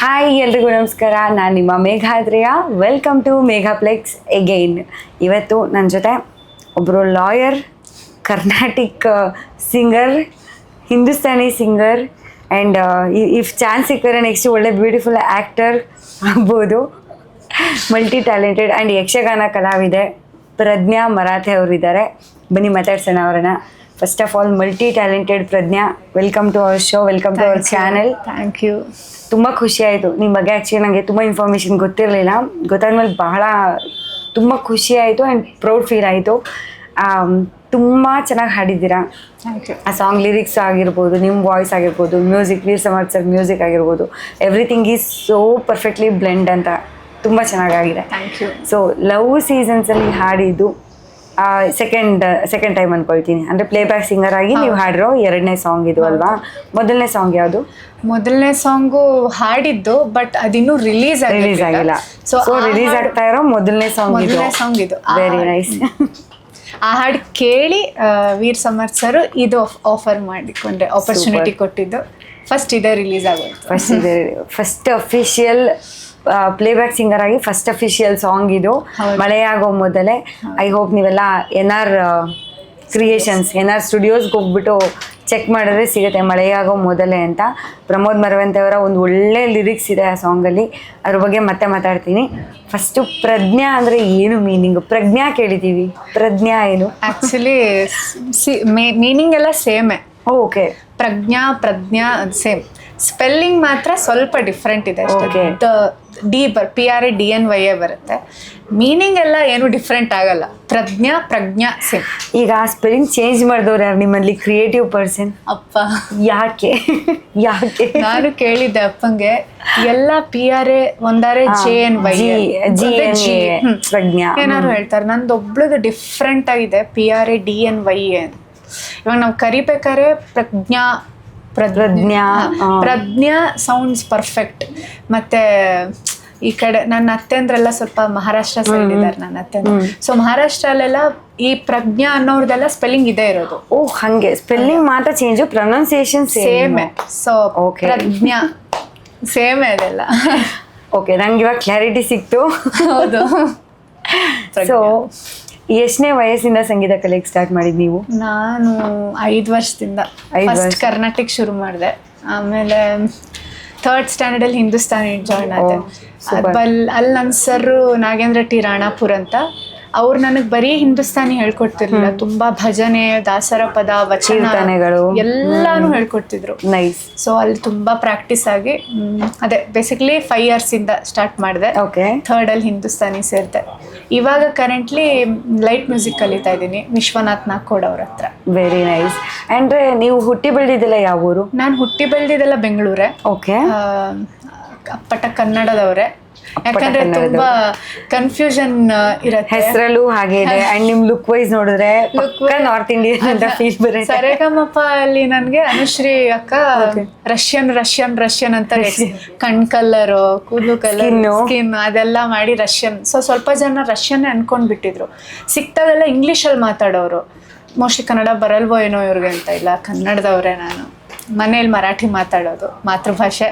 Hi ಎಲ್ರಿಗೂ ನಮಸ್ಕಾರ. ನಾನು ನಿಮ್ಮ ಮೇಘಾದ್ರಿಯ. Welcome to Meghaplex again. ಇವತ್ತು ನನ್ನ ಜೊತೆ ಒಬ್ಬರು lawyer, Carnatic singer, Hindustani singer and if chance ಸಿಕ್ಕರೆ ನೆಕ್ಸ್ಟ್ ಒಳ್ಳೆ ಬ್ಯೂಟಿಫುಲ್ ಆ್ಯಕ್ಟರ್ ಆಗ್ಬೋದು, ಮಲ್ಟಿ ಟ್ಯಾಲೆಂಟೆಡ್ ಆ್ಯಂಡ್ ಯಕ್ಷಗಾನ ಕಲಾವಿದೆ ಪ್ರಜ್ಞಾ ಮರಾಠೆ ಅವರಿದ್ದಾರೆ. ಬನ್ನಿ ಮಾತಾಡ್ಸೋಣ ಅವರನ್ನ. First of all, multi talented Prajna, welcome to our show, welcome to our channel. Thank you. ತುಂಬ ಖುಷಿ ಆಯಿತು ನಿಮ್ಮ ಬಗ್ಗೆ. ಆ್ಯಕ್ಚುಲಿ ನನಗೆ ತುಂಬ ಇನ್ಫಾರ್ಮೇಷನ್ ಗೊತ್ತಿರಲಿಲ್ಲ. ಗೊತ್ತಾದ್ಮೇಲೆ ತುಂಬ ಖುಷಿ ಆಯಿತು ಆ್ಯಂಡ್ ಪ್ರೌಡ್ ಫೀಲ್ ಆಯಿತು. ತುಂಬ ಚೆನ್ನಾಗಿ ಹಾಡಿದ್ದೀರಾ. Thank you. ಆ ಸಾಂಗ್ ಲಿರಿಕ್ಸ್ ಆಗಿರ್ಬೋದು, ನಿಮ್ಮ ವಾಯ್ಸ್ ಆಗಿರ್ಬೋದು, music, Veer Samarth sir music ಆಗಿರ್ಬೋದು, everything is so perfectly blend ಅಂತ ತುಂಬ ಚೆನ್ನಾಗಾಗಿದೆ. Thank you. ಸೊ ಲವ್ ಸೀಸನ್ಸಲ್ಲಿ ಹಾಡಿದ್ದು ಸೆಕೆಂಡ್ ಟೈಮ್ ಅಂದ್ಕೊಳ್ತೀನಿ. ಅಂದರೆ ಪ್ಲೇಬ್ಯಾಕ್ ಸಿಂಗರ್ ಆಗಿ ನೀವು ಹಾಡಿರೋ ಎರಡನೇ ಸಾಂಗ್ ಇದು ಅಲ್ವಾ? ಮೊದಲನೇ ಸಾಂಗ್ ಯಾವುದು? ಮೊದಲನೇ ಸಾಂಗು ಹಾಡಿದ್ದು, ಬಟ್ ಅದಿನ್ನೂ ರಿಲೀಸ್ ಆಗಿಲ್ಲ. ಸೊ ರಿಲೀಸ್ ಆಗ್ತಾ ಇರೋ ಮೊದಲನೇ ಸಾಂಗ್ ಇದು. Very nice. ಆ ಹಾಡು ಕೇಳಿ ವೀರ್ ಸಮರ್ಥ್ ಸರ್ ಇದು ಆಫರ್ ಮಾಡಿಕೊಂಡ್ರೆ, ಆಪರ್ಚುನಿಟಿ ಕೊಟ್ಟಿದ್ದು. ಫಸ್ಟ್ ಇದೇ ರಿಲೀಸ್ ಆಗೋದು. ಫಸ್ಟ್ ಅಫಿಷಿಯಲ್ ಪ್ಲೇಬ್ಯಾಕ್ ಸಿಂಗರ್ ಆಗಿ ಫಸ್ಟ್ ಅಫಿಷಿಯಲ್ ಸಾಂಗ್ ಇದು. ಮಳೆಯಾಗೋ ಮೊದಲೇ. ಐ ಹೋಪ್ ನೀವೆಲ್ಲ NR ಕ್ರಿಯೇಷನ್ಸ್, NR ಸ್ಟುಡಿಯೋಸ್ಗೆ ಹೋಗ್ಬಿಟ್ಟು ಚೆಕ್ ಮಾಡಿದ್ರೆ ಸಿಗುತ್ತೆ, ಮಳೆಯಾಗೋ ಮೊದಲೇ ಅಂತ. ಪ್ರಮೋದ್ ಮರವಂತೆ ಅವರ ಒಂದು ಒಳ್ಳೆ ಲಿರಿಕ್ಸ್ ಇದೆ ಆ ಸಾಂಗಲ್ಲಿ, ಅದ್ರ ಬಗ್ಗೆ ಮತ್ತೆ ಮಾತಾಡ್ತೀನಿ. ಫಸ್ಟು ಪ್ರಜ್ಞಾ ಅಂದರೆ ಏನು ಮೀನಿಂಗು? ಪ್ರಜ್ಞಾ ಕೇಳಿದ್ದೀವಿ, ಪ್ರಜ್ಞಾ ಏನು? ಆ್ಯಕ್ಚುಲಿ ಮೀನಿಂಗ್ ಎಲ್ಲ ಸೇಮೇ. ಓಕೆ. ಪ್ರಜ್ಞಾ ಸೇಮ್, ಸ್ಪೆಲ್ಲಿಂಗ್ ಮಾತ್ರ ಸ್ವಲ್ಪ ಡಿಫ್ರೆಂಟ್ ಇದೆ ಅಷ್ಟೇ. PRADNY ಬರುತ್ತೆ. ಮೀನಿಂಗ್ ಎಲ್ಲ ಏನು ಡಿಫ್ರೆಂಟ್ ಆಗಲ್ಲ. ಪ್ರಜ್ಞಾ ಸೇಮ್. ಈಗ ಸ್ಪೆಲ್ಲಿಂಗ್ ಚೇಂಜ್ ಮಾಡಿದವ್ರು ಯಾರು ನಿಮ್ಮಲ್ಲಿ ಕ್ರಿಯೇಟಿವ್ ಪರ್ಸನ್? ಅಪ್ಪ. ಯಾಕೆ? ನಾನು ಕೇಳಿದ್ದೆ ಅಪ್ಪಂಗೆ, ಎಲ್ಲ PRA ಒಂದಾರೆ JNY ಪ್ರಜ್ಞಾ ಏನಾದ್ರು ಹೇಳ್ತಾರೆ. ನಂದು ಒಬ್ಳದು ಡಿಫ್ರೆಂಟ್ ಆಗಿದೆ, PRADNY ಅಂತ. ಇವಾಗ ನಾವು ಕರಿಬೇಕಾದ್ರೆ ಪ್ರಜ್ಞಾ ಸೌಂಡ್ಸ್ ಪರ್ಫೆಕ್ಟ್. ಮತ್ತೆ ಈ ಕಡೆ ನನ್ನ ಅತ್ತೆಂದ್ರೆಲ್ಲ ಸ್ವಲ್ಪ ಮಹಾರಾಷ್ಟ್ರ ಸೈಡ್ ಇದ್ದಾರೆ ನನ್ನ ಅತ್ತೆಂದ್ರ. ಸೊ ಮಹಾರಾಷ್ಟ್ರಲ್ಲೆಲ್ಲ ಈ ಪ್ರಜ್ಞಾ ಅನ್ನೋರ್ದೆಲ್ಲ ಸ್ಪೆಲ್ಲಿಂಗ್ ಇದೇ ಇರೋದು. ಓ, ಹಂಗೆ ಸ್ಪೆಲ್ಲಿಂಗ್ ಮಾತ್ರ ಚೇಂಜ್, ಪ್ರೊನೌನ್ಸಿಯೇಷನ್ ಸೇಮ್. ಸೊ ಪ್ರಜ್ಞಾ ಸೇಮ್ ಅದೆಲ್ಲ. ಓಕೆ, ನಂಗೆ ಇವಾಗ ಕ್ಲಾರಿಟಿ ಸಿಕ್ತು. ಹೌದು. ಸೊ ಎಷ್ಟನೇ ವಯಸ್ಸಿಂದ ಸಂಗೀತ ಕಲಿಯಕ್ಕೆ ಸ್ಟಾರ್ಟ್ ಮಾಡಿದ್ ನೀವು? ನಾನು 5 ವರ್ಷದಿಂದ ಫಸ್ಟ್ ಕರ್ನಾಟಿಕ್ ಶುರು ಮಾಡಿದೆ. ಆಮೇಲೆ 3rd ಸ್ಟ್ಯಾಂಡರ್ಡಲ್ಲಿ ಹಿಂದೂಸ್ತಾನಿ ಜಾಯ್ನ್ ಆದೆ. ಅಲ್ಲಿ ನನ್ನ ಸರ್ ನಾಗೇಂದ್ರ ಟಿ ರಾಣಾಪುರ್ ಅಂತ, ಅವ್ರು ನನಗೆ ಬರೀ ಹಿಂದೂಸ್ತಾನಿ ಹೇಳ್ಕೊಡ್ತಿರ್ಲಿಲ್ಲ, ತುಂಬಾ ಭಜನೆ, ದಾಸರ ಪದ, ವಚನಗಳು ಎಲ್ಲಾನು ಹೇಳ್ಕೊಡ್ತಿದ್ರು. ನೈಸ್. ಸೊ ಅಲ್ಲಿ ತುಂಬಾ ಪ್ರಾಕ್ಟೀಸ್ ಆಗಿ ಅದೇ ಬೇಸಿಕ್ಲಿ 5 years ಇಂದ ಸ್ಟಾರ್ಟ್ ಮಾಡಿದೆ. 3rd ಅಲ್ಲಿ ಹಿಂದೂಸ್ತಾನಿ ಸೇರಿದೆ. ಇವಾಗ ಕರೆಂಟ್ಲಿ ಲೈಟ್ ಮ್ಯೂಸಿಕ್ ಕಲಿತಾ ಇದ್ದೀನಿ ವಿಶ್ವನಾಥ್ ನಾಗ್ಕೋಡ್ ಅವ್ರ ಹತ್ರ. Very nice. ಅಂದ್ರೆ ನೀವು ಹುಟ್ಟಿ ಬೆಳೆದಿದ್ದೆಲ್ಲ ಯಾವ ಊರು? ನಾನು ಹುಟ್ಟಿ ಬೆಳೆದಿದ್ದೆಲ್ಲ ಬೆಂಗಳೂರೇ. ಓಕೆ. ಅಪ್ಪಟ ಕನ್ನಡದವರೇ. ಯಾಕಂದ್ರೆ ತುಂಬಾ ಕನ್ಫ್ಯೂಷನ್ ಇರುತ್ತೆ ಹೆಸರಲ್ಲೂ ಹಾಗೆ ಇದೆ. ಅಂಡ್ ನಿಮ್ ಲುಕ್ ವೈಸ್ ನೋಡಿದ್ರೆ ನಾರ್ತ್ ಇಂಡಿಯನ್ ಅಂತ ಫೀಲ್ ಬರುತ್ತೆ. ಸರೇಗಮಪ್ಪ ಅಲ್ಲಿ ನನ್ಗೆ ಅನುಶ್ರೀ ಅಕ್ಕ ರಷ್ಯನ್ ಅಂತ ಕಣ್ ಕಲ್ಲರು, ಕೂದಲು ಕಲರ್, ಸ್ಕಿನ್ ಅದೆಲ್ಲ ಮಾಡಿ ರಷ್ಯನ್. ಸೊ ಸ್ವಲ್ಪ ಜನ ರಷ್ಯನ್ ಅನ್ಕೊಂಡ್ ಬಿಟ್ಟಿದ್ರು. ಸಿಕ್ತಾಗೆಲ್ಲ ಇಂಗ್ಲಿಷಲ್ಲಿ ಮಾತಾಡೋರು. ಮೋಸ್ಟ್ಲಿ ಕನ್ನಡ ಬರಲ್ವೋ ಏನೋ ಇವ್ರಿಗೆ ಅಂತ. ಇಲ್ಲ, ಕನ್ನಡದವ್ರೆ. ನಾನು ಮನೇಲಿ ಮರಾಠಿ ಮಾತಾಡೋದು, ಮಾತೃಭಾಷೆ.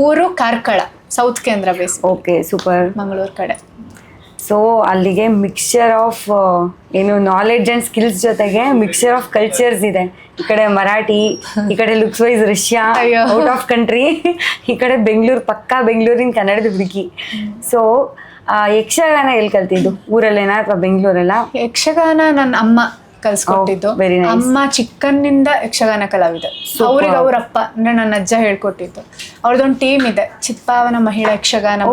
ಊರು Karkala, south Canara base. Okay, super. Mangaluru ಕಡೆ. ಸೊ ಅಲ್ಲಿಗೆ ಮಿಕ್ಸ್ಚರ್ ಆಫ್ ಏನು ನಾಲೆಡ್ಜ್ ಆ್ಯಂಡ್ ಸ್ಕಿಲ್ಸ್ ಜೊತೆಗೆ ಮಿಕ್ಸ್ಚರ್ ಆಫ್ ಕಲ್ಚರ್ಸ್ ಇದೆ. ಈ ಕಡೆ ಮರಾಠಿ, ಈ ಕಡೆ looks wise Russia, out of country, ಈ ಕಡೆ ಬೆಂಗಳೂರು, ಪಕ್ಕಾ ಬೆಂಗಳೂರಿನ ಕನ್ನಡದ ಹುಡುಗಿ. ಸೊ ಯಕ್ಷಗಾನ ಎಲ್ಲಿ ಕಲ್ತಿದ್ದು? ಊರಲ್ಲೇನಾ ಅಥವಾ ಬೆಂಗಳೂರಲ್ಲ? ಯಕ್ಷಗಾನ ನನ್ನ ಅಮ್ಮ ಕಲ್ಸ್ಕೊಟ್ಟಿದ್ದು. ಅಮ್ಮ ಚಿಕ್ಕನ್ನಿಂದ ಯಕ್ಷಗಾನ ಕಲಾವಿದೆ. ಅವ್ರಿಗೆ ಅವ್ರಪ್ಪ ಅಂದ್ರೆ ನನ್ನ ಅಜ್ಜ ಹೇಳ್ಕೊಟ್ಟಿದ್ದು. ಅವ್ರದ್ದೊಂದು ಟೀಮ್ ಇದೆ, ಚಿತ್ಪಾವನ ಮಹಿಳಾ ಯಕ್ಷಗಾನ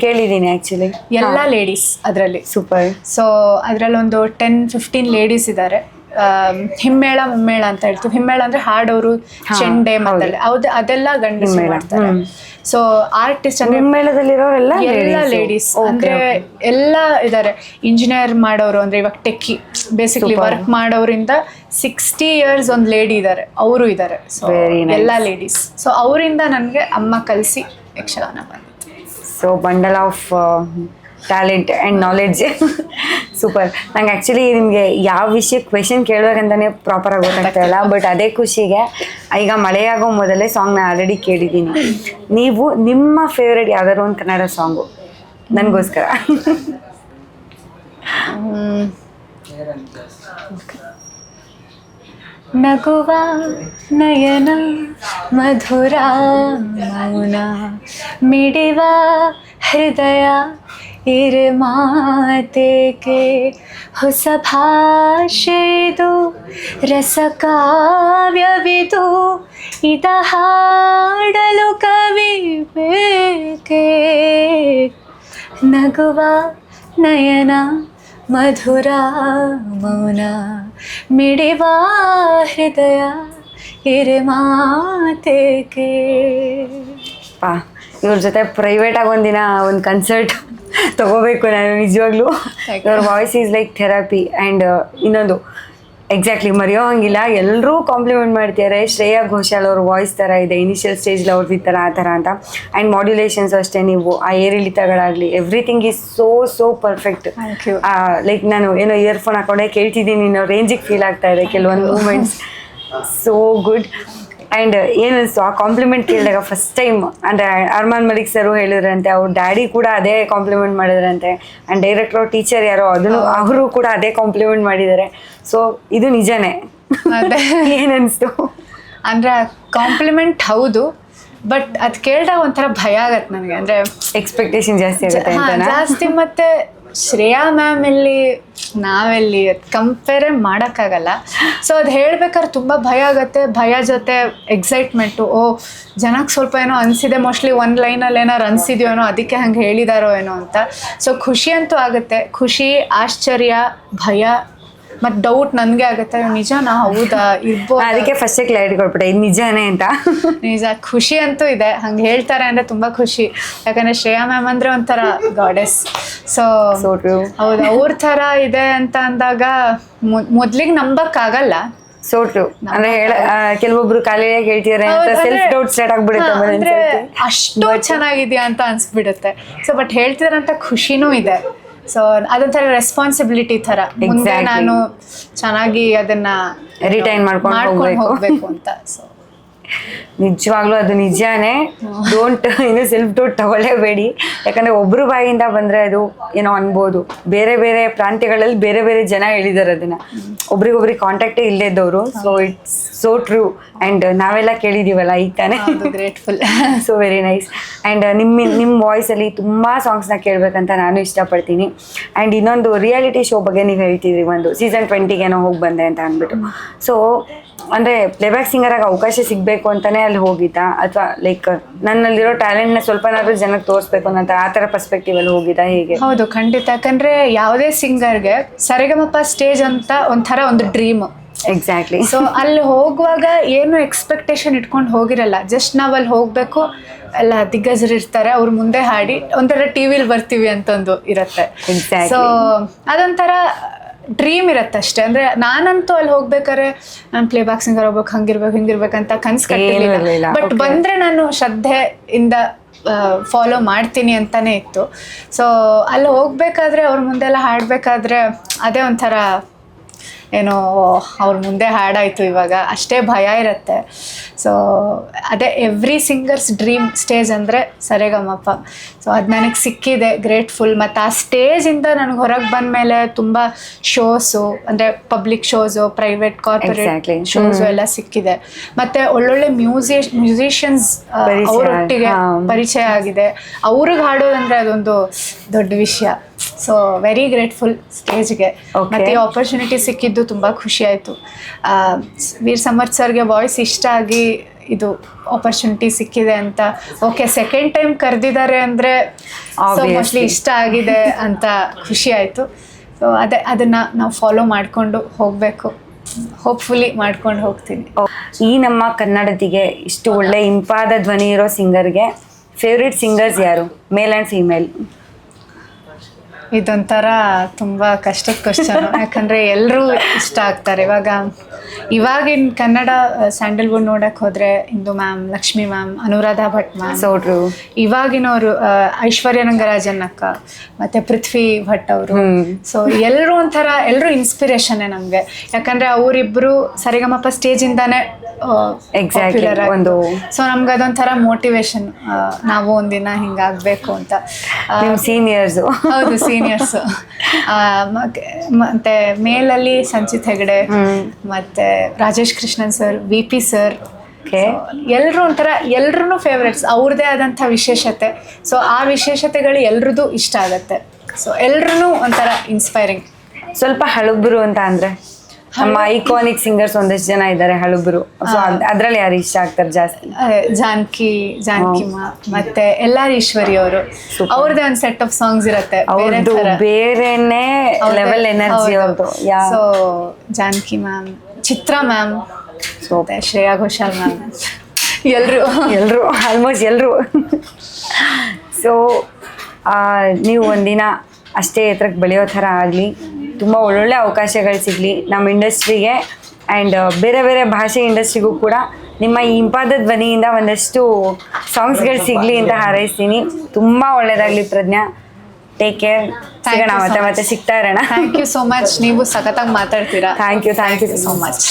ಕೇಳಿದೀನಿ ಆಕ್ಚುಲಿ. ಎಲ್ಲ ಲೇಡೀಸ್ ಅದ್ರಲ್ಲಿ. ಸೂಪರ್. ಸೊ ಅದ್ರಲ್ಲಿ ಒಂದು 10-15 ಲೇಡೀಸ್ ಇದ್ದಾರೆ. ಹಿಮ್ಮೇಳ ಮುಮ್ಮೇಳ ಅಂತ ಹೇಳ್ತೀವಿ. ಹಿಮ್ಮೇಳ ಅಂದ್ರೆ ಹಾಡೋರು, ಚೆಂಡೆ ಮಾತಾಡಲಿ, ಅದೆಲ್ಲ ಗಂಡಸರು ಮಾಡ್ತಾರೆ. ಸೊ ಆರ್ಟಿಸ್ಟ್ ಅಂದ್ರೆ ಹಿಮ್ಮೇಳದಲ್ಲಿರೋರೆಲ್ಲ ಎಲ್ಲ ಲೇಡೀಸ್. ಅಂದ್ರೆ ಎಲ್ಲ ಇದ್ದಾರೆ. ಇಂಜಿನಿಯರ್ ಮಾಡೋರು ಅಂದ್ರೆ ಇವಾಗ ಟೆಕ್ಕಿ ಬೇಸಿಕ್ಲಿ ವರ್ಕ್ ಮಾಡೋರಿಂದ 60 years ಒಂದು ಲೇಡಿ ಇದ್ದಾರೆ, ಅವರು ಇದ್ದಾರೆ. ಸೊ ಎಲ್ಲ ಲೇಡೀಸ್. ಸೊ ಅವರಿಂದ ನನಗೆ ಅಮ್ಮ ಕಲಿಸಿ ಯಕ್ಷಗಾನ ಬಂದಿತ್ತು. So bundle of talent and knowledge. Super. ನಂಗೆ ಆ್ಯಕ್ಚುಲಿ ನಿಮಗೆ ಯಾವ ವಿಷಯ ಕ್ವೆಶನ್ ಕೇಳಬೇಕಂತಲೇ ಪ್ರಾಪರಾಗಿ ಗೊತ್ತಾಗ್ತಾ ಇಲ್ಲ, ಬಟ್ ಅದೇ ಖುಷಿಗೆ ಈಗ ಮಳೆಯಾಗೋ ಮೊದಲೇ ಸಾಂಗ್ನ ಆಲ್ರೆಡಿ ಕೇಳಿದ್ದೀನಿ. ನೀವು ನಿಮ್ಮ ಫೇವ್ರೆಟ್ ಯಾವ್ದಾದ್ರು ಒಂದು ಕನ್ನಡ ಸಾಂಗು ನನಗೋಸ್ಕರ. ನಗುವ ನಯನ ಮಧುರ ಮೌನ ಮಿಡಿವ ಹೃದಯ ಇರೆ ಮಾತೇಕೆ ಹೊಸ ಭಾಷೆದು ರಸಕಾವ್ಯವಿದು ಇದ ಹಾಡಲು ಕವಿ ಬೇಕೆ. ನಗುವ ನಯನ ಮಧುರ ಮೌನ ಮಿಡಿವ ಹೃದಯ ಇರೆ ಮಾತೇಕೆ. ಪಾ ಇವ್ರ ಜೊತೆ ಪ್ರೈವೇಟಾಗಿ ಒಂದಿನ ಒಂದು ಕನ್ಸರ್ಟ್ ತಗೋಬೇಕು ನಾನು ನಿಜವಾಗ್ಲೂ. ಇವ್ರ voice is like therapy. And ಇನ್ನೊಂದು ಎಕ್ಸಾಕ್ಟ್ಲಿ ಮರೆಯೋ ಹಂಗಿಲ್ಲ, ಎಲ್ಲರೂ ಕಾಂಪ್ಲಿಮೆಂಟ್ ಮಾಡ್ತಿದ್ದಾರೆ. ಶ್ರೇಯಾ ಘೋಷಾಲ್ ಅವ್ರ ವಾಯ್ಸ್ ಥರ ಇದೆ, ಇನಿಷಿಯಲ್ ಸ್ಟೇಜ್ಲಿ ಅವ್ರದ್ದು ಈ ಥರ ಆ ಥರ ಅಂತ. ಆ್ಯಂಡ್ ಮಾಡ್ಯುಲೇಷನ್ಸ್ ಅಷ್ಟೇ, ನೀವು ಆ ಏರಿಳಿತಗಳಾಗಲಿ everything is so perfect. Like ನಾನು ಏನೋ ಇಯರ್ಫೋನ್ ಹಾಕೊಂಡೆ ಕೇಳ್ತಿದ್ದೀನಿ, ಇನ್ನೋ ರೇಂಜಿಗೆ ಫೀಲ್ ಆಗ್ತಾ ಇದೆ ಕೆಲವೊಂದು ಮೂಮೆಂಟ್ಸ್. So good. ಆ್ಯಂಡ್ ಏನಿಸ್ತು ಆ ಕಾಂಪ್ಲಿಮೆಂಟ್ ಕೇಳಿದಾಗ ಫಸ್ಟ್ ಟೈಮ್, ಅಂದರೆ ಅರ್ಮಾನ್ ಮಲಿಕ್ ಸರು ಹೇಳಿದ್ರಂತೆ, ಅವ್ರ ಡ್ಯಾಡಿ ಕೂಡ ಅದೇ ಕಾಂಪ್ಲಿಮೆಂಟ್ ಮಾಡಿದ್ರಂತೆ. ಆ್ಯಂಡ್ ಡೈರೆಕ್ಟರ್ ಅವ್ರ ಟೀಚರ್ ಯಾರೋ ಅದನ್ನು ಅವರು ಕೂಡ ಅದೇ ಕಾಂಪ್ಲಿಮೆಂಟ್ ಮಾಡಿದ್ದಾರೆ. ಸೊ ಇದು ನಿಜನೇ. ಏನನ್ನಿಸ್ತು ಅಂದರೆ ಕಾಂಪ್ಲಿಮೆಂಟ್ ಹೌದು, ಬಟ್ ಅದು ಕೇಳಿದಾಗ ಒಂಥರ ಭಯ ಆಗತ್ತೆ ನನಗೆ. ಅಂದರೆ ಎಕ್ಸ್ಪೆಕ್ಟೇಷನ್ ಜಾಸ್ತಿ ಆಗುತ್ತೆ ಜಾಸ್ತಿ. ಮತ್ತು ಶ್ರೇಯಾ ಮ್ಯಾಮ್ ಇಲ್ಲಿ ನಾವೆಲ್ಲಿ ಕಂಪೇರೇ ಮಾಡೋಕ್ಕಾಗಲ್ಲ. ಸೊ ಅದು ಹೇಳ್ಬೇಕಾದ್ರೆ ತುಂಬ ಭಯ ಆಗುತ್ತೆ. ಭಯ ಜೊತೆ ಎಕ್ಸೈಟ್ಮೆಂಟು, ಓ ಜನಕ್ಕೆ ಸ್ವಲ್ಪ ಏನೋ ಅನಿಸಿದೆ, ಮೋಸ್ಟ್ಲಿ ಒಂದು ಲೈನಲ್ಲಿ ಏನಾರು ಅನಿಸಿದ್ಯೋ ಏನೋ ಅದಕ್ಕೆ ಹಂಗೆ ಹೇಳಿದಾರೋ ಏನೋ ಅಂತ. ಸೊ ಖುಷಿ ಅಂತೂ ಆಗುತ್ತೆ. ಖುಷಿ, ಆಶ್ಚರ್ಯ, ಭಯ ಮತ್ತು ಡೌಟ್ ನನಗೆ ಆಗುತ್ತೆ, ನಿಜನಾ ಹೌದಾ ಇರ್ಬೋದು. ಅದಕ್ಕೆ ಫಸ್ಟೇ ಕ್ಲಾರಿಟಿ ಕೊಟ್ಬಿಟ್ಟೆ ಇದು ನಿಜಾನೇ ಅಂತ. ನಿಜ ಖುಷಿ ಅಂತೂ ಇದೆ. ಹಂಗೆ ಹೇಳ್ತಾರೆ ಅಂದರೆ ತುಂಬ ಖುಷಿ. ಯಾಕಂದರೆ ಶ್ರೇಯಾ ಮ್ಯಾಮ್ ಅಂದರೆ ಒಂಥರ ಗಾಡೆಸ್. ಸೊ ಹೌದು, ಅವ್ರ ಥರ ಇದೆ ಅಂತ ಅಂದಾಗ ಮೊದ್ಲಿಗೆ ನಂಬಕ್ಕಾಗಲ್ಲ. So true. ಅಂದ್ರೆ ಕೆಲವೊಬ್ರು ಕಾಲೇಜಾಗಿ ಹೇಳ್ತಿದ್ದಾರೆ ಅಂತ ಸೆಲ್ಫ್ ಡೌಟ್ ಸ್ಟಾರ್ಟ್ ಆಗ್ಬಿಡುತ್ತೆ. ಅಷ್ಟು ಚೆನ್ನಾಗಿದ್ಯಾ ಅಂತ ಅನ್ಸ್ಬಿಡುತ್ತೆ. ಸೊ ಬಟ್ ಹೇಳ್ತಿದಾರಂತ ಖುಷಿನೂ ಇದೆ. ಸೊ ಅದೊಂಥರ ರೆಸ್ಪಾನ್ಸಿಬಿಲಿಟಿ ಥರ, ಮುಂದೆ ನಾನು ಚೆನ್ನಾಗಿ ಅದನ್ನ ರಿಟೈನ್ ಮಾಡ್ಕೊಂಡು ಹೋಗ್ಬೇಕು ಅಂತ. ಸೊ ನಿಜವಾಗ್ಲೂ ಅದು ನಿಜಾನೇ. ಡೋಂಟ್ ಇನ್ನು ಸೆಲ್ಫ್ ಡೌಟ್ ತಗೊಳ್ಳೇಬೇಡಿ. ಯಾಕಂದರೆ ಒಬ್ಬರು ಬಾಯಿಯಿಂದ ಬಂದರೆ ಅದು ಏನೋ ಅನ್ಬೋದು. ಬೇರೆ ಬೇರೆ ಪ್ರಾಂತ್ಯಗಳಲ್ಲಿ ಬೇರೆ ಬೇರೆ ಜನ ಹೇಳಿದ್ದಾರೆ ಅದನ್ನು, ಒಬ್ರಿಗೊಬ್ರಿಗೆ ಕಾಂಟ್ಯಾಕ್ಟೇ ಇಲ್ಲೇ ಇದ್ದವರು. So it's so true. And ನಾವೆಲ್ಲ ಕೇಳಿದ್ದೀವಲ್ಲ ಈಗ ತಾನೇ. Grateful. So very nice. And ನಿಮ್ಮ ವಾಯ್ಸಲ್ಲಿ ತುಂಬ ಸಾಂಗ್ಸ್ನ ಕೇಳಬೇಕಂತ ನಾನು ಇಷ್ಟಪಡ್ತೀನಿ. ಆ್ಯಂಡ್ ಇನ್ನೊಂದು ರಿಯಾಲಿಟಿ ಶೋ ಬಗ್ಗೆ ನೀವು ಹೇಳ್ತಿದ್ರಿ, ಒಂದು ಸೀಸನ್ 20 ಹೋಗಿ ಬಂದೆ ಅಂತ ಅಂದ್ಬಿಟ್ಟು. ಸೊ ಅಂದರೆ ಪ್ಲೇಬ್ಯಾಕ್ ಸಿಂಗರಾಗಿ ಅವಕಾಶ ಸಿಗಬೇಕು ಅಂತಲೇ ಅಲ್ಲಿ ಹೋಗಿದ್ದ, ಅಥವಾ ಲೈಕ್ ನನ್ನಲ್ಲಿರೋ ಟ್ಯಾಲೆಂಟ್ನ ಸ್ವಲ್ಪನಾದ್ರೂ ಜನಕ್ಕೆ ತೋರಿಸ್ಬೇಕು ಅನ್ನೋ ಆ ಥರ ಪರ್ಸ್ಪೆಕ್ಟಿವಲ್ಲಿ ಹೋಗಿದ್ದ, ಹೇಗೆ? ಹೌದು, ಖಂಡಿತ. ಯಾಕಂದರೆ ಯಾವುದೇ ಸಿಂಗರ್ಗೆ ಸರಿಗಮಪ ಸ್ಟೇಜ್ ಅಂತ ಒಂಥರ ಒಂದು ಡ್ರೀಮ್. ಎಕ್ಸಾಕ್ಟ್ಲಿ. ಸೊ ಅಲ್ಲಿ ಹೋಗುವಾಗ ಏನು ಎಕ್ಸ್ಪೆಕ್ಟೇಷನ್ ಇಟ್ಕೊಂಡು ಹೋಗಿರಲ್ಲ. ಜಸ್ಟ್ ನಾವು ಅಲ್ಲಿ ಹೋಗಬೇಕು, ಎಲ್ಲ ದಿಗ್ಗಜರು ಇರ್ತಾರೆ, ಅವ್ರ ಮುಂದೆ ಹಾಡಿ ಒಂಥರ ಟಿವಿಲಿ ಬರ್ತೀವಿ ಅಂತಂದು ಇರುತ್ತೆ. ಸೊ ಅದೊಂಥರ ಡ್ರೀಮ್ ಇರುತ್ತೆ ಅಷ್ಟೇ. ಅಂದರೆ ನಾನಂತೂ ಅಲ್ಲಿ ಹೋಗ್ಬೇಕಾದ್ರೆ ನಾನು ಪ್ಲೇಬ್ಯಾಕ್ ಸಿಂಗರ್ ಹೋಗ್ಬೇಕು, ಹಿಂಗಿರ್ಬೇಕಂತ ಕನ್ಸು ಕಟ್ಟಿರಲಿಲ್ಲ. ಬಟ್ ಬಂದರೆ ನಾನು ಶ್ರದ್ಧೆಯಿಂದ ಫಾಲೋ ಮಾಡ್ತೀನಿ ಅಂತಲೇ ಇತ್ತು. ಸೊ ಅಲ್ಲಿ ಹೋಗ್ಬೇಕಾದ್ರೆ ಅವ್ರ ಮುಂದೆಲ್ಲ ಹಾಡಬೇಕಾದ್ರೆ ಅದೇ ಒಂಥರ ಏನೋ ಅವ್ರ ಮುಂದೆ ಹಾಡಾಯಿತು ಇವಾಗ, ಅಷ್ಟೇ ಭಯ ಇರುತ್ತೆ. ಸೊ ಅದೇ ಎವ್ರಿ ಸಿಂಗರ್ಸ್ ಡ್ರೀಮ್ ಸ್ಟೇಜ್ ಅಂದರೆ ಸರಿಗಮಪ. ಸೊ ಅದು ನನಗೆ ಸಿಕ್ಕಿದೆ, ಗ್ರೇಟ್ಫುಲ್. ಮತ್ತು ಆ ಸ್ಟೇಜಿಂದ ನನಗೆ ಹೊರಗೆ ಬಂದ ಮೇಲೆ ತುಂಬ ಶೋಸು, ಅಂದರೆ public shows, private corporate shows ಎಲ್ಲ ಸಿಕ್ಕಿದೆ. ಮತ್ತು ಒಳ್ಳೊಳ್ಳೆ ಮ್ಯೂಸಿಷಿಯನ್ಸ್ ಅವರೊಟ್ಟಿಗೆ ಪರಿಚಯ ಆಗಿದೆ. ಅವ್ರಿಗೆ ಹಾಡೋದಂದರೆ ಅದೊಂದು ದೊಡ್ಡ ವಿಷಯ. ಸೊ ವೆರಿ ಗ್ರೇಟ್ಫುಲ್ ಸ್ಟೇಜ್ಗೆ. ಮತ್ತು ಈ ಆಪರ್ಚುನಿಟಿ ಸಿಕ್ಕಿದ್ದು ತುಂಬ ಖುಷಿ ಆಯಿತು. ವೀರ್ ಸಮರ್ಥ್ ಸರ್ಗೆ ವಾಯ್ಸ್ ಇಷ್ಟ ಆಗಿ ಇದು ಆಪರ್ಚುನಿಟಿ ಸಿಕ್ಕಿದೆ ಅಂತ. ಓಕೆ, ಸೆಕೆಂಡ್ ಟೈಮ್ ಕರೆದಿದ್ದಾರೆ ಅಂದರೆ ಮೋಸ್ಟ್ಲಿ ಇಷ್ಟ ಆಗಿದೆ ಅಂತ ಖುಷಿ ಆಯಿತು. ಸೊ ಅದನ್ನು ನಾವು ಫಾಲೋ ಮಾಡಿಕೊಂಡು ಹೋಗಬೇಕು. ಹೋಪ್ಫುಲಿ ಮಾಡ್ಕೊಂಡು ಹೋಗ್ತೀನಿ. ಈ ನಮ್ಮ ಕನ್ನಡತಿಗೆ ಇಷ್ಟು ಒಳ್ಳೆ ಇಂಪಾದ ಧ್ವನಿ ಇರೋ ಸಿಂಗರ್ಗೆ ಫೇವ್ರೆಟ್ ಸಿಂಗರ್ಸ್ ಯಾರು, ಮೇಲ್ ಆ್ಯಂಡ್ ಫೀಮೇಲ್? ಇದೊಂಥರ ತುಂಬ ಕಷ್ಟದ ಕ್ವಶನ್. ಯಾಕಂದರೆ ಎಲ್ಲರೂ ಇಷ್ಟ ಆಗ್ತಾರೆ. ಇವಾಗಿನ ಕನ್ನಡ ಸ್ಯಾಂಡಲ್ವುಡ್ ನೋಡಕ್ಕೆ ಹೋದರೆ Indu ma'am, Lakshmi ma'am, Anuradha Bhat ma'am, ಸೋಟ್ರು, ಇವಾಗಿನವರು ಐಶ್ವರ್ಯ ರಂಗರಾಜನ್ ಅಕ್ಕ, ಮತ್ತು ಪೃಥ್ವಿ ಭಟ್ ಅವರು. ಸೊ ಎಲ್ಲರೂ ಇನ್ಸ್ಪಿರೇಷನ್ನೇ ನಮಗೆ. ಯಾಕಂದರೆ ಅವರಿಬ್ಬರು ಸರಿಗಮಪ ಸ್ಟೇಜಿಂದಾನೇ ಒಂದು ಸೊ ನಮ್ಗೆ ಅದೊಂಥರ ಮೋಟಿವೇಶನ್, ನಾವು ಒಂದಿನ ಹಿಂಗಾಗಬೇಕು ಅಂತ. ಸೀನಿಯರ್ಸು. ಹೌದು, ಸೀನಿಯರ್ಸ್. ಮತ್ತೆ ಮೇಲಲ್ಲಿ ಸಂಚಿತ್ ಹೆಗಡೆ, ಮತ್ತೆ Rajesh Krishnan sir, VP sir, ಎಲ್ರೂ ಫೇವ್ರೆಟ್ಸ್. ಅವ್ರದ್ದೇ ಆದಂಥ ವಿಶೇಷತೆ. ಸೊ ಆ ವಿಶೇಷತೆಗಳು ಎಲ್ರದ್ದು ಇಷ್ಟ ಆಗತ್ತೆ. ಸೊ ಎಲ್ರೂ ಒಂಥರ ಇನ್ಸ್ಪೈರಿಂಗ್. ಸ್ವಲ್ಪ ಹಳುಬ್ರು ಅಂತ ಅಂದ್ರೆ ನಮ್ಮ ಐಕಾನಿಕ್ ಸಿಂಗರ್ಸ್ ಒಂದಷ್ಟು ಜನ ಇದ್ದಾರೆ ಹಳುಬ್ರು. ಸೊ ಅದ್ರಲ್ಲಿ ಯಾರು ಇಷ್ಟ ಆಗ್ತಾರೆ ಜಾಸ್ತಿ? ಜಾನಕಿ ಮತ್ತೆ ಎಲ್ಲಾರ್ ಈಶ್ವರಿ ಅವರು. ಅವ್ರದ್ದೇ ಒಂದು ಸೆಟ್ ಆಫ್ ಸಾಂಗ್ಸ್ ಇರತ್ತೆ, ಬೇರೆನೆ ಲೆವೆಲ್ ಎನರ್ಜಿ ಅವ್ರದ್ದು. ಸೊ ಜಾನಕಿ ಮ್ಯಾಮ್, ಚಿತ್ರಾ ಮ್ಯಾಮ್, ಶ್ರೇಯಾ ಘೋಷಾಲ್ ಮ್ಯಾಮ್, ಎಲ್ರು ಆಲ್ಮೋಸ್ಟ್ ಎಲ್ರು. ಸೊ ನೀವು ಒಂದಿನ ಅಷ್ಟೇ ಎತ್ತರಕ್ಕೆ ಬೆಳೆಯೋ ಥರ ಆಗಲಿ, ತುಂಬ ಒಳ್ಳೊಳ್ಳೆ ಅವಕಾಶಗಳು ಸಿಗಲಿ ನಮ್ಮ ಇಂಡಸ್ಟ್ರಿಗೆ ಆ್ಯಂಡ್ ಬೇರೆ ಬೇರೆ ಭಾಷೆ ಇಂಡಸ್ಟ್ರಿಗೂ ಕೂಡ ನಿಮ್ಮ ಈ ಇಂಪಾದ ಧ್ವನಿಯಿಂದ ಒಂದಷ್ಟು ಸಾಂಗ್ಸ್ಗಳು ಸಿಗಲಿ ಅಂತ ಹಾರೈಸ್ತೀನಿ. ತುಂಬ ಒಳ್ಳೆಯದಾಗಲಿ ಪ್ರಜ್ಞಾ. Take care. ಸಿಗೋಣ ಮತ್ತೆ ಸಿಗ್ತಾ ಇರೋಣ. Thank you so much. ನೀವು ಸಖತ್ತಾಗಿ ಮಾತಾಡ್ತೀರಾ. Thank you so much.